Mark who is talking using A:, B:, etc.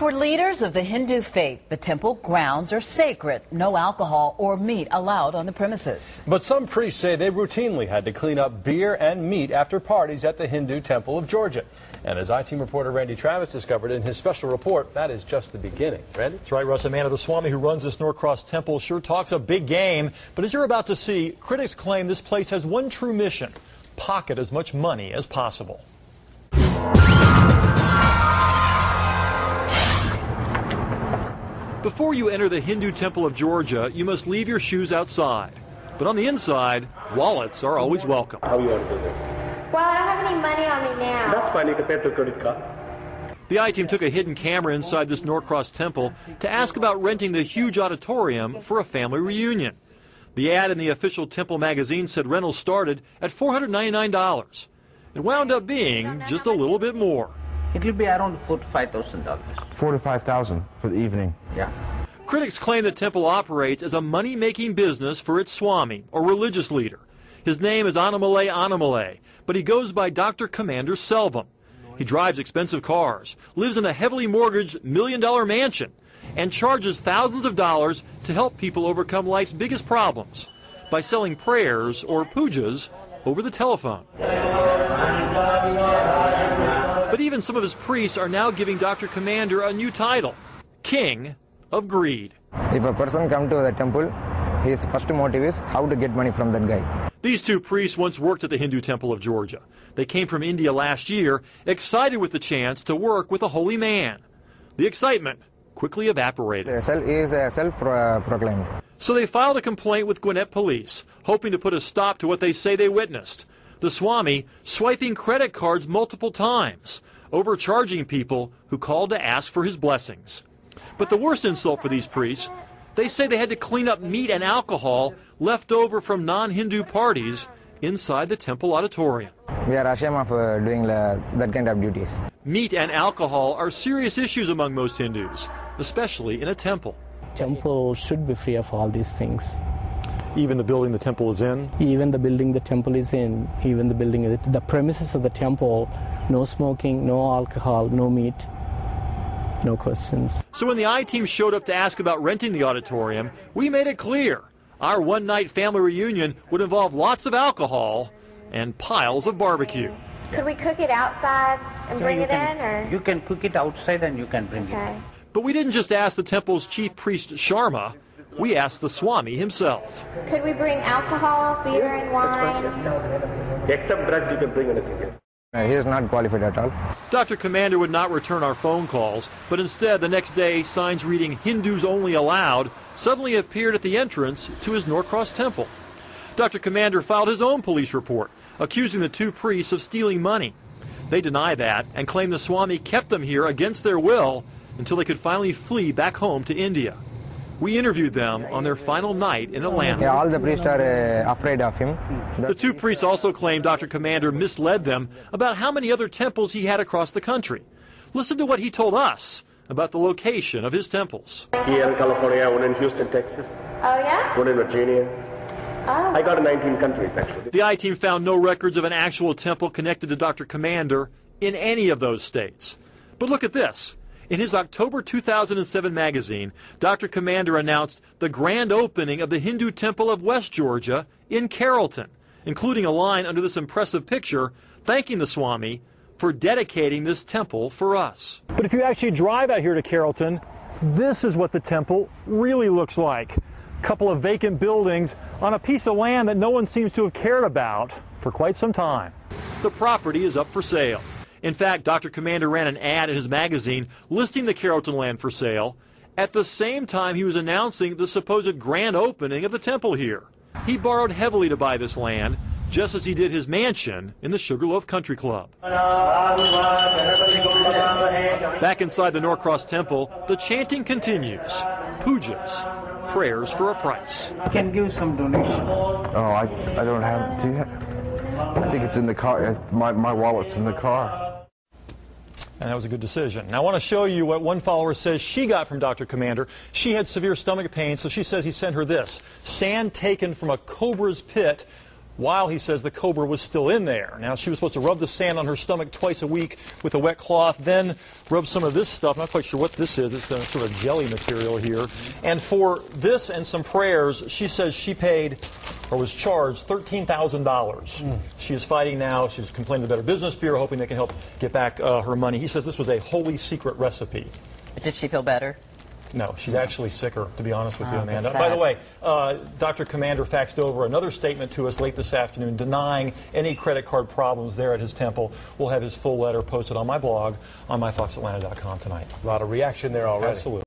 A: For leaders of the Hindu faith, the temple grounds are sacred. No alcohol or meat allowed on the premises.
B: But some priests say they routinely had to clean up beer and meat after parties at the Hindu Temple of Georgia. And as I-Team reporter Randy Travis discovered in his special report, that is just the beginning. Randy?
C: That's right, Russ. Amanda, the Swami who runs this Norcross temple sure talks a big game. But as you're about to see, critics claim this place has one true mission: pocket as much money as possible. Before you enter the Hindu Temple of Georgia, you must leave your shoes outside. But on the inside, wallets are always welcome.
D: How you want to do this?
E: Well, I don't have any money on me now.
D: That's fine. You can pay with your credit card.
C: The I-Team took a hidden camera inside this Norcross temple to ask about renting the huge auditorium for a family reunion. The ad in the official temple magazine said rentals started at $499. It wound up being just a little bit more.
F: It will be around $4,000 to $5,000.
G: $4,000 to $5,000 for the evening.
F: Yeah.
C: Critics claim the temple operates as a money-making business for its Swami, or religious leader. His name is Annamalai, but he goes by Dr. Commander Selvam. He drives expensive cars, lives in a heavily mortgaged million-dollar mansion, and charges thousands of dollars to help people overcome life's biggest problems by selling prayers or pujas over the telephone. But even some of his priests are now giving Dr. Commander a new title: King of Greed.
G: If a person comes to the temple, his first motive is how to get money from that guy.
C: These two priests once worked at the Hindu Temple of Georgia. They came from India last year, excited with the chance to work with a holy man. The excitement quickly evaporated.
G: He is self-proclaimed.
C: So they filed a complaint with Gwinnett Police, hoping to put a stop to what they say they witnessed: the Swami swiping credit cards multiple times, overcharging people who called to ask for his blessings. But the worst insult for these priests, they say they had to clean up meat and alcohol left over from non-Hindu parties inside the temple auditorium.
G: We are ashamed of doing that kind of duties.
C: Meat and alcohol are serious issues among most Hindus, especially in a temple.
H: Temple should be free of all these things.
C: Even the building the temple is in?
H: Even the building the temple is in, even the building, the premises of the temple, no smoking, no alcohol, no meat, no questions.
C: So when the I-Team showed up to ask about renting the auditorium, we made it clear our one-night family reunion would involve lots of alcohol and piles of barbecue.
E: Could we cook it outside and bring it in, or?
F: You can cook it outside and you can bring
E: Okay.
F: it.
C: But we didn't just ask the temple's chief priest, Sharma. We asked the Swami himself.
E: Could we bring alcohol, beer, and wine?
D: Except drugs, you can bring anything.
G: He is not qualified at all.
C: Dr. Commander would not return our phone calls, but instead the next day signs reading "Hindus Only Allowed" suddenly appeared at the entrance to his Norcross temple. Dr. Commander filed his own police report, accusing the two priests of stealing money. They deny that and claim the Swami kept them here against their will until they could finally flee back home to India. We interviewed them on their final night in Atlanta.
G: Yeah, all the priests are afraid of him.
C: The two priests also claim Dr. Commander misled them about how many other temples he had across the country. Listen to what he told us about the location of his temples.
D: Here in California, one in Houston, Texas.
E: Oh, yeah?
D: One in Virginia.
E: Oh.
D: I got in 19 countries, actually.
C: The I-Team found no records of an actual temple connected to Dr. Commander in any of those states. But look at this. In his October 2007 magazine, Dr. Commander announced the grand opening of the Hindu Temple of West Georgia in Carrollton, including a line under this impressive picture thanking the Swami for dedicating this temple for us. But if you actually drive out here to Carrollton, this is what the temple really looks like. A couple of vacant buildings on a piece of land that no one seems to have cared about for quite some time. The property is up for sale. In fact, Dr. Commander ran an ad in his magazine listing the Carrollton land for sale at the same time he was announcing the supposed grand opening of the temple here. He borrowed heavily to buy this land, just as he did his mansion in the Sugarloaf Country Club. Back inside the Norcross Temple, the chanting continues. Pujas, prayers for a price.
F: You can give some donation.
G: Oh, I don't have. Do you have? I think it's in the car. My wallet's in the car.
C: And that was a good decision. Now I want to show you what one follower says she got from Dr. Commander. She had severe stomach pain, so she says he sent her this: sand taken from a cobra's pit while he says the cobra was still in there. Now, she was supposed to rub the sand on her stomach twice a week with a wet cloth, then rub some of this stuff. I'm not quite sure what this is. It's sort of jelly material here. And for this and some prayers, she says she paid or was charged $13,000. She is fighting now. She's complaining to the Better Business Bureau, hoping they can help get back her money. He says this was a holy secret recipe.
A: Did she feel better?
C: No, she's actually sicker, to be honest with you, Amanda.
A: that's
C: By the
A: sad.
C: way, Dr. Commander faxed over another statement to us late this afternoon denying any credit card problems there at his temple. We'll have his full letter posted on my blog on myfoxatlanta.com tonight.
B: A lot of reaction there already.
C: Absolutely.